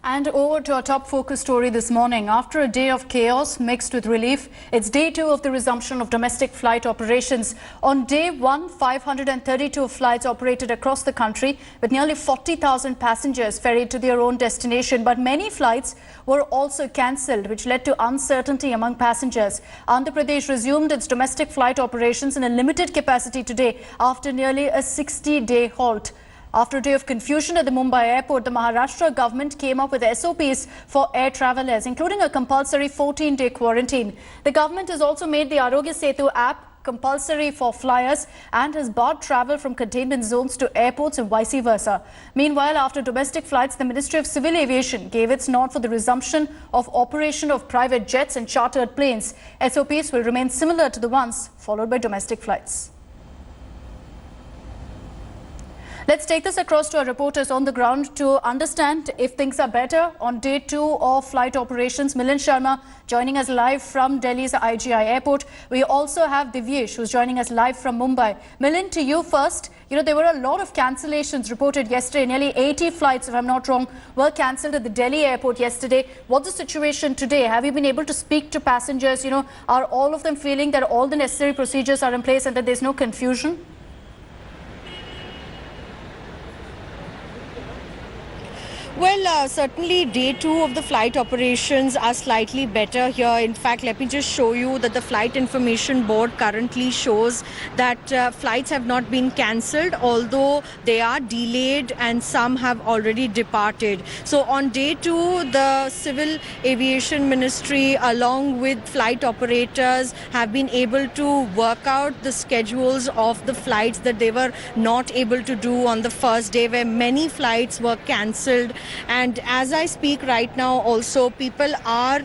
And over to our top focus story this morning. After a day of chaos mixed with relief, it's day 2 of the resumption of domestic flight operations. On day 1, 532 flights operated across the country with nearly 40,000 passengers ferried to their own destination. But many flights were also cancelled, which led to uncertainty among passengers. Andhra Pradesh resumed its domestic flight operations in a limited capacity today after nearly a 60-day halt. After a day of confusion at the Mumbai airport, the Maharashtra government came up with SOPs for air travellers, including a compulsory 14-day quarantine. The government has also made the Arogya Setu app compulsory for flyers and has barred travel from containment zones to airports and vice versa. Meanwhile, after domestic flights, the Ministry of Civil Aviation gave its nod for the resumption of operation of private jets and chartered planes. SOPs will remain similar to the ones followed by domestic flights. Let's take this across to our reporters on the ground to understand if things are better on day 2 of flight operations. Milind Sharma joining us live from Delhi's IGI airport. We also have Divyesh, who's joining us live from Mumbai. Milind, to you first. There were a lot of cancellations reported yesterday. Nearly 80 flights, if I'm not wrong, were cancelled at the Delhi airport yesterday. What's the situation today? Have you been able to speak to passengers? Are all of them feeling that all the necessary procedures are in place and that there's no confusion? Well, certainly day 2 of the flight operations are slightly better here. In fact, let me just show you that the Flight Information Board currently shows that flights have not been cancelled, although they are delayed and some have already departed. So on day 2, the Civil Aviation Ministry along with flight operators have been able to work out the schedules of the flights that they were not able to do on the first day, where many flights were cancelled. And as I speak right now, also people are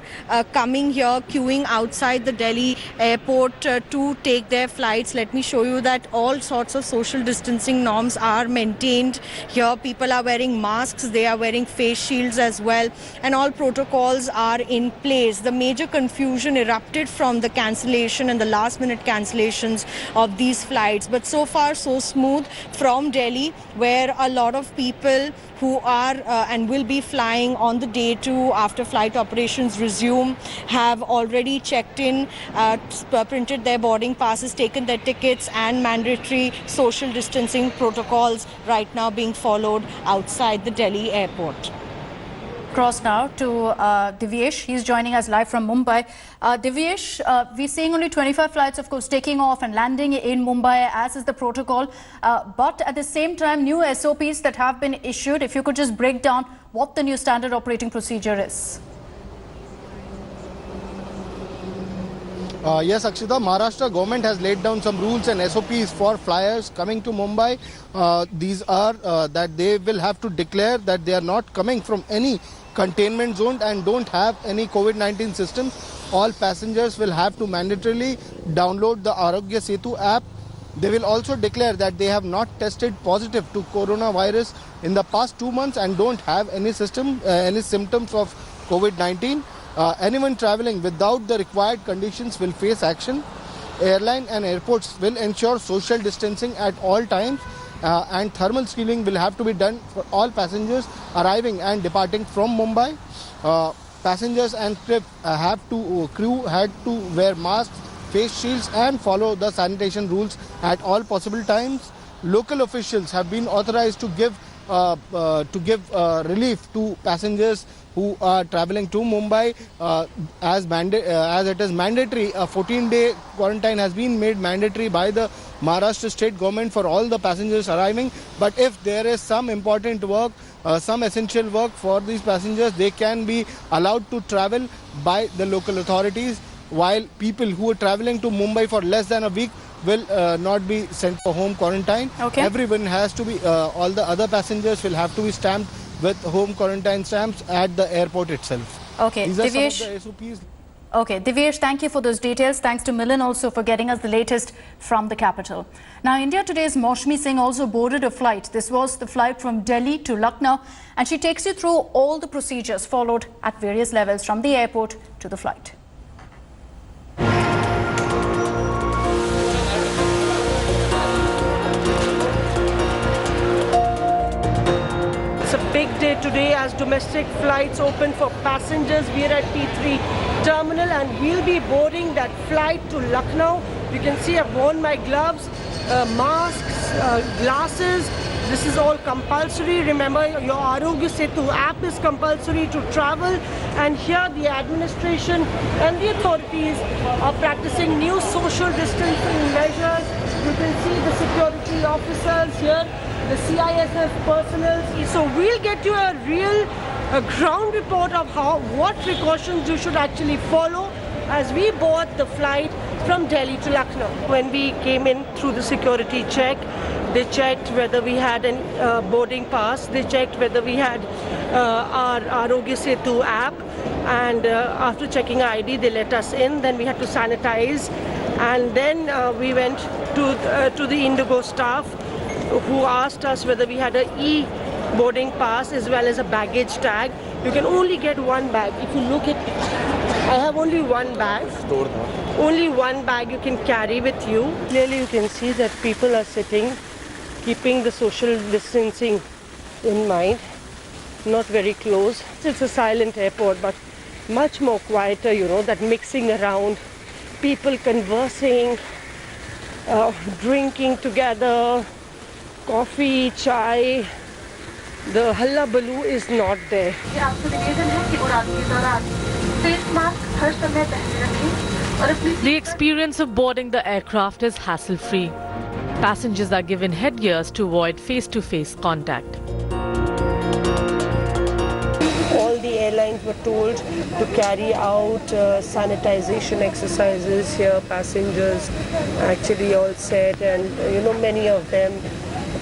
coming here, queuing outside the Delhi airport to take their flights. Let me show you that all sorts of social distancing norms are maintained here. People are wearing masks, they are wearing face shields as well, and all protocols are in place. The major confusion erupted from the cancellation and the last minute cancellations of these flights. But so far so smooth from Delhi, where a lot of people who are and will be flying on the day 2 after flight operations resume have already checked in, printed their boarding passes, taken their tickets, and mandatory social distancing protocols right now being followed outside the Delhi airport. Across now to Divyesh. He's joining us live from Mumbai. Divyesh, we're seeing only 25 flights, of course, taking off and landing in Mumbai, as is the protocol. But at the same time, new SOPs that have been issued. If you could just break down what the new standard operating procedure is. Yes, Akshita, Maharashtra government has laid down some rules and SOPs for flyers coming to Mumbai. These are that they will have to declare that they are not coming from any containment zone and don't have any COVID-19 system. All passengers will have to mandatorily download the Arogya Setu app. They will also declare that they have not tested positive to coronavirus in the past 2 months and don't have any symptoms of COVID-19. Anyone travelling without the required conditions will face action. Airline and airports will ensure social distancing at all times, and thermal screening will have to be done for all passengers arriving and departing from Mumbai. Passengers and crew had to wear masks, face shields, and follow the sanitation rules at all possible times. Local officials have been authorized to give relief to passengers who are travelling to Mumbai. As it is mandatory, a 14-day quarantine has been made mandatory by the Maharashtra state government for all the passengers arriving. But if there is some important work, some essential work for these passengers, they can be allowed to travel by the local authorities, while people who are travelling to Mumbai for less than a week will not be sent for home quarantine. Okay. Everyone has to be, all the other passengers will have to be stamped with home quarantine stamps at the airport itself. Okay, These are Divyesh. some of the SOPs. Okay, Divyesh, thank you for those details. Thanks to Milind also for getting us the latest from the capital. Now, India Today's Maushmi Singh also boarded a flight. This was the flight from Delhi to Lucknow, and she takes you through all the procedures followed at various levels from the airport to the flight. It's a big day today as domestic flights open for passengers. We are at T3 terminal and we'll be boarding that flight to Lucknow. You can see I've worn my gloves, masks, glasses. This is all compulsory. Remember, your Arogya Setu app is compulsory to travel, and here the administration and the authorities are practicing new social distancing measures. You can see the security officers here, the CISF personnel. So we'll get you a real ground report of what precautions you should actually follow as we board the flight from Delhi to Lucknow. When we came in through the security check, they checked whether we had a boarding pass. They checked whether we had our Arogya Setu app. And after checking our ID, they let us in. Then we had to sanitize. And then we went to the Indigo staff who asked us whether we had an e-boarding pass as well as a baggage tag. You can only get one bag. If you look at I have only one bag. Only one bag you can carry with you. Clearly you can see that people are sitting, keeping the social distancing in mind. Not very close. It's a silent airport, but much more quieter, you know, that mixing around, people conversing, drinking together, coffee, chai. The hullabaloo is not there. The experience of boarding the aircraft is hassle-free. Passengers are given headgears to avoid face-to-face contact. All the airlines were told to carry out sanitization exercises here. Passengers actually all said, and you know, many of them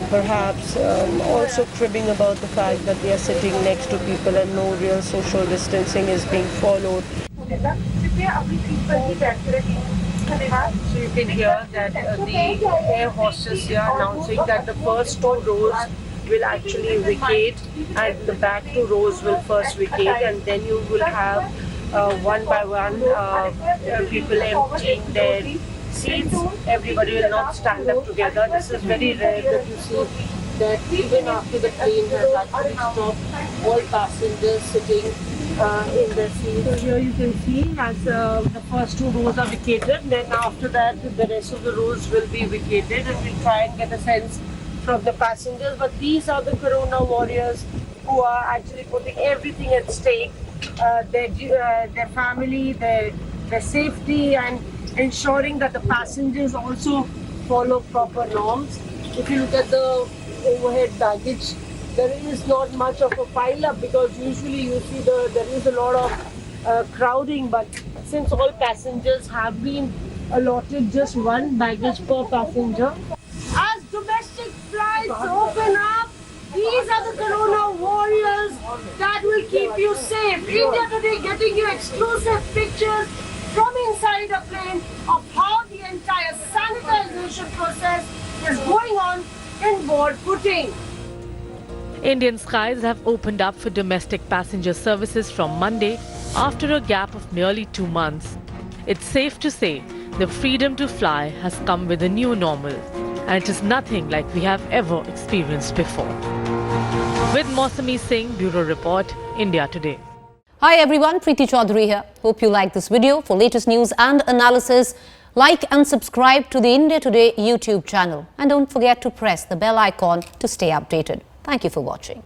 perhaps also cribbing about the fact that they are sitting next to people and no real social distancing is being followed. So you can hear that the air hostess here announcing that the first 2 rows will actually vacate and the back 2 rows will first vacate, and then you will have one by one people emptying their seats. Everybody will not stand up together. This is very rare that you see that even after the plane has actually stopped, all passengers sitting in their seats. So here you can see as the first 2 rows are vacated, then after that the rest of the rows will be vacated, and we'll try and get a sense from the passengers. But these are the Corona warriors who are actually putting everything at stake, their family, their safety, and ensuring that the passengers also follow proper norms. If you look at the overhead baggage, there is not much of a pile up because usually you see there is a lot of crowding, but since all passengers have been allotted just one baggage per passenger. As domestic flights open up, these are the Corona warriors that will keep you safe. India Today getting you exclusive pictures from inside a plane of how the entire sanitization process is going on in board footing. Indian skies have opened up for domestic passenger services from Monday after a gap of nearly 2 months. It's safe to say the freedom to fly has come with a new normal, and it is nothing like we have ever experienced before. With Mausami Singh, Bureau Report, India Today. Hi everyone, Preeti Chaudhary here. Hope you like this video. For latest news and analysis, like and subscribe to the India Today YouTube channel. And don't forget to press the bell icon to stay updated. Thank you for watching.